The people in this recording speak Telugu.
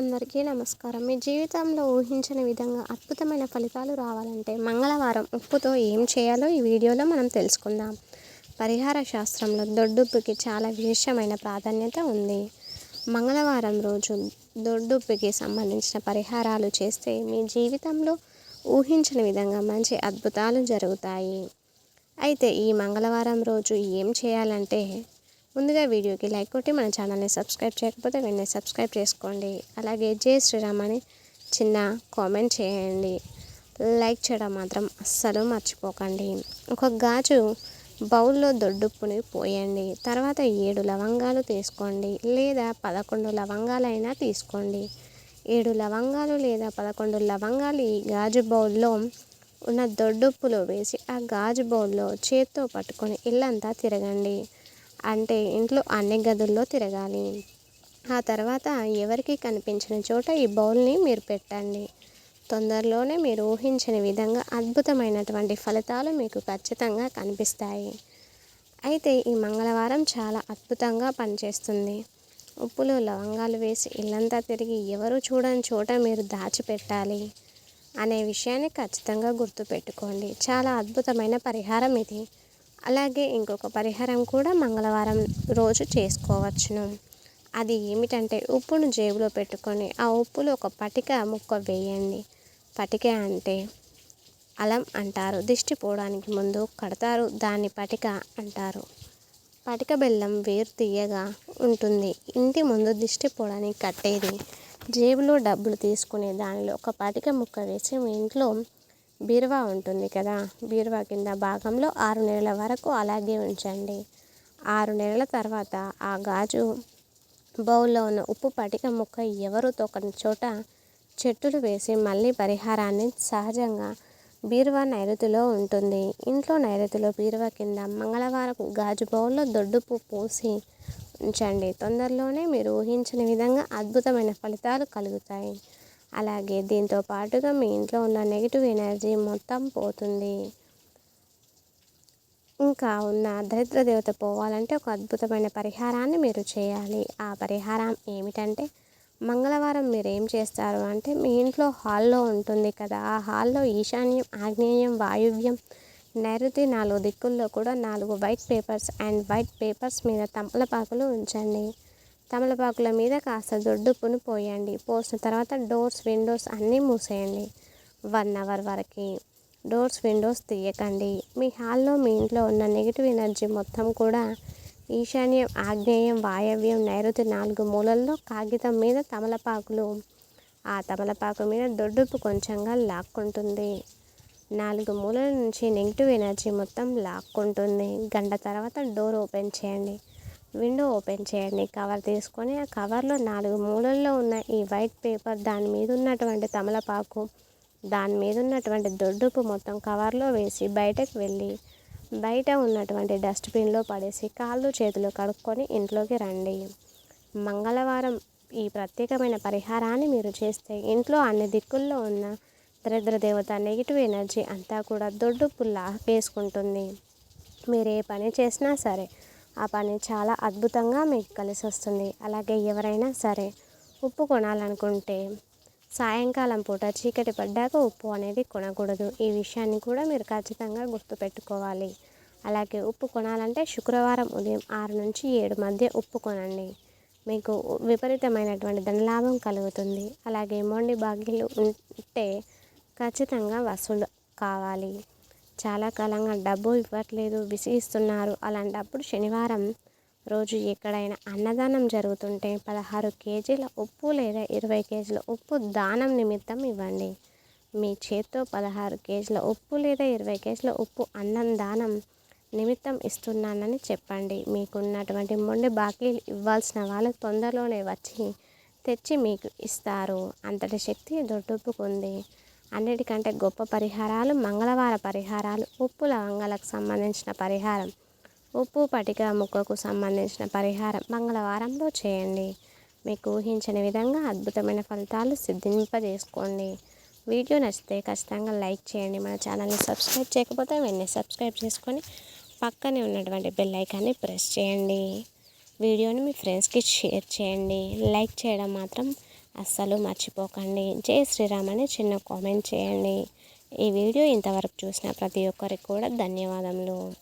అందరికీ నమస్కారం. మీ జీవితంలో ఊహించని విధంగా అద్భుతమైన ఫలితాలు రావాలంటే మంగళవారం ఉప్పుతో ఏం చేయాలో ఈ వీడియోలో మనం తెలుసుకుందాం. పరిహార శాస్త్రంలో దొడ్డుప్పుకి చాలా విశేషమైన ప్రాధాన్యత ఉంది. మంగళవారం రోజు దొడ్డుప్పుకి సంబంధించిన పరిహారాలు చేస్తే మీ జీవితంలో ఊహించని విధంగా మంచి అద్భుతాలు జరుగుతాయి. అయితే ఈ మంగళవారం రోజు ఏం చేయాలంటే ముందుగా వీడియోకి లైక్ కొట్టి మన ఛానల్ని సబ్స్క్రైబ్ చేయకపోతే వెంటనే సబ్స్క్రైబ్ చేసుకోండి. అలాగే జై శ్రీరామ్ అని చిన్న కామెంట్ చేయండి. లైక్ చేయడం మాత్రం అస్సలు మర్చిపోకండి. ఒక గాజు బౌల్లో దొడ్డుప్పుని పోయండి. తర్వాత 7 లవంగాలు తీసుకోండి, లేదా 11 లవంగాలైనా తీసుకోండి. 7 లవంగాలు లేదా 11 లవంగాలు ఈ గాజు బౌల్లో ఉన్న దొడ్డుప్పులో వేసి ఆ గాజు బౌల్లో చేత్తో పట్టుకొని ఇల్లంతా తిరగండి. అంటే ఇంట్లో అన్ని గదుల్లో తిరగాలి. ఆ తర్వాత ఎవరికి కనిపించిన చోట ఈ బౌల్ని మీరు పెట్టండి. తొందరలోనే మీరు ఊహించని విధంగా అద్భుతమైనటువంటి ఫలితాలు మీకు ఖచ్చితంగా కనిపిస్తాయి. అయితే ఈ మంగళవారం చాలా అద్భుతంగా పనిచేస్తుంది. ఉప్పులో లవంగాలు వేసి ఇల్లంతా తిరిగి ఎవరు చూడని చోట మీరు దాచిపెట్టాలి అనే విషయాన్ని ఖచ్చితంగా గుర్తుపెట్టుకోండి. చాలా అద్భుతమైన పరిహారం ఇది. అలాగే ఇంకొక పరిహారం కూడా మంగళవారం రోజు చేసుకోవచ్చును. అది ఏమిటంటే ఉప్పును జేబులో పెట్టుకొని ఆ ఉప్పులో ఒక పటిక ముక్క వేయండి. పటిక అంటే అలం అంటారు. దిష్టి పోవడానికి ముందు కడతారు, దాన్ని పటిక అంటారు. పటిక బెల్లం వేరు తీయగా ఉంటుంది. ఇంటి ముందు దిష్టి పోవడానికి కట్టేది. జేబులో డబ్బులు తీసుకునే దానిలో ఒక పటిక ముక్క వేసి మీ ఇంట్లో బీరువా ఉంటుంది కదా, బీరువా కింద భాగంలో 6 నెలల వరకు అలాగే ఉంచండి. 6 నెలల తర్వాత ఆ గాజు బౌల్లో ఉన్న ఉప్పు పటిక ముక్క ఎవరు తొక్కని చోట చెట్టులు వేసి మళ్ళీ పరిహారాన్ని సహజంగా బీరువా నైరుతిలో ఉంటుంది. ఇంట్లో నైరుతిలో బీరువా కింద మంగళవారం గాజు బౌల్లో దొడ్డుప్పు పోసి ఉంచండి. తొందరలోనే మీరు ఊహించని విధంగా అద్భుతమైన ఫలితాలు కలుగుతాయి. అలాగే దీంతో పాటుగా మీ ఇంట్లో ఉన్న నెగిటివ్ ఎనర్జీ మొత్తం పోతుంది. ఇంకా ఉన్న దరిద్ర దేవత పోవాలంటే ఒక అద్భుతమైన పరిహారాన్ని మీరు చేయాలి. ఆ పరిహారం ఏమిటంటే మంగళవారం మీరు ఏం చేస్తారు అంటే మీ ఇంట్లో హాల్లో ఉంటుంది కదా, ఆ హాల్లో ఈశాన్యం, ఆగ్నేయం, వాయువ్యం, నైరుతి 4 దిక్కుల్లో కూడా 4 white papers and white papers మీద తమలపాకులు ఉంచండి. తమలపాకుల మీద కాస్త దొడ్డుప్పును పోయండి. పోసిన తర్వాత డోర్స్, విండోస్ అన్నీ మూసేయండి 1 అవర్ వరకు. డోర్స్, విండోస్ తీయకండి. మీ హాల్లో మీ ఇంట్లో ఉన్న నెగిటివ్ ఎనర్జీ మొత్తం కూడా ఈశాన్యం, ఆగ్నేయం, వాయవ్యం, నైరుతి 4 మూలల్లో కాగితం మీద తమలపాకులు, ఆ తమలపాకు మీద దొడ్డుప్పు కొంచెంగా లాక్కుంటుంది. 4 మూలల నుంచి నెగిటివ్ ఎనర్జీ మొత్తం లాక్కుంటుంది. గంట తర్వాత డోర్ ఓపెన్ చేయండి, విండో ఓపెన్ చేయండి. కవర్ తీసుకొని ఆ కవర్లో 4 మూలల్లో ఉన్న ఈ వైట్ పేపర్, దాని మీద ఉన్నటువంటి తమలపాకు, దాని మీద ఉన్నటువంటి దొడ్డుపు మొత్తం కవర్లో వేసి బయటకు వెళ్ళి బయట ఉన్నటువంటి డస్ట్బిన్లో పడేసి కాళ్ళు చేతులు కడుక్కొని ఇంట్లోకి రండి. మంగళవారం ఈ ప్రత్యేకమైన పరిహారాన్ని మీరు చేస్తే ఇంట్లో అన్ని దిక్కుల్లో ఉన్న దరిద్ర దేవత నెగిటివ్ ఎనర్జీ అంతా కూడా దొడ్డుప్పు లాగేసుకుంటుంది. మీరు ఏ పని చేసినా సరే ఆ పని చాలా అద్భుతంగా మీకు కలిసి వస్తుంది. అలాగే ఎవరైనా సరే ఉప్పు కొనాలనుకుంటే సాయంకాలం పూట చీకటి పడ్డాక ఉప్పు అనేది కొనకూడదు. ఈ విషయాన్ని కూడా మీరు ఖచ్చితంగా గుర్తుపెట్టుకోవాలి. అలాగే ఉప్పు కొనాలంటే శుక్రవారం ఉదయం 6 నుంచి 7 మధ్య ఉప్పు కొనండి. మీకు విపరీతమైనటువంటి ధనలాభం కలుగుతుంది. అలాగే మొండి బాకీలు ఉంటే ఖచ్చితంగా వసూలు కావాలి. చాలా కాలంగా డబ్బు ఇవ్వట్లేదు, విసిగిస్తున్నారు. అలాంటప్పుడు శనివారం రోజు ఎక్కడైనా అన్నదానం జరుగుతుంటే 16 కేజీల ఉప్పు లేదా 20 కేజీల ఉప్పు దానం నిమిత్తం ఇవ్వండి. మీ చేత్తో 16 కేజీల ఉప్పు లేదా 20 కేజీల ఉప్పు అన్నం దానం నిమిత్తం ఇస్తున్నానని చెప్పండి. మీకున్నటువంటి మొండి బాకీలు ఇవ్వాల్సిన వాళ్ళు తొందరలోనే వచ్చి తెచ్చి మీకు ఇస్తారు. అంతటి శక్తి దొడ్డుప్పుకుంది. అన్నిటికంటే గొప్ప పరిహారాలు మంగళవార పరిహారాలు. ఉప్పు లవంగాలకు సంబంధించిన పరిహారం, ఉప్పు పటిక ముక్కకు సంబంధించిన పరిహారం మంగళవారంలో చేయండి. మీకు ఊహించని విధంగా అద్భుతమైన ఫలితాలు సిద్ధింపజేసుకోండి. వీడియో నచ్చితే ఖచ్చితంగా లైక్ చేయండి. మన ఛానల్ని సబ్స్క్రైబ్ చేయకపోతే వెంటనే సబ్స్క్రైబ్ చేసుకొని పక్కనే ఉన్నటువంటి బెల్ ఐకాన్ని ప్రెస్ చేయండి. వీడియోని మీ ఫ్రెండ్స్కి షేర్ చేయండి. లైక్ చేయడం మాత్రం అస్సలు మర్చిపోకండి. జై శ్రీరామ్ అని చిన్న కామెంట్ చేయండి. ఈ వీడియో ఇంతవరకు చూసిన ప్రతి ఒక్కరికి కూడా ధన్యవాదములు.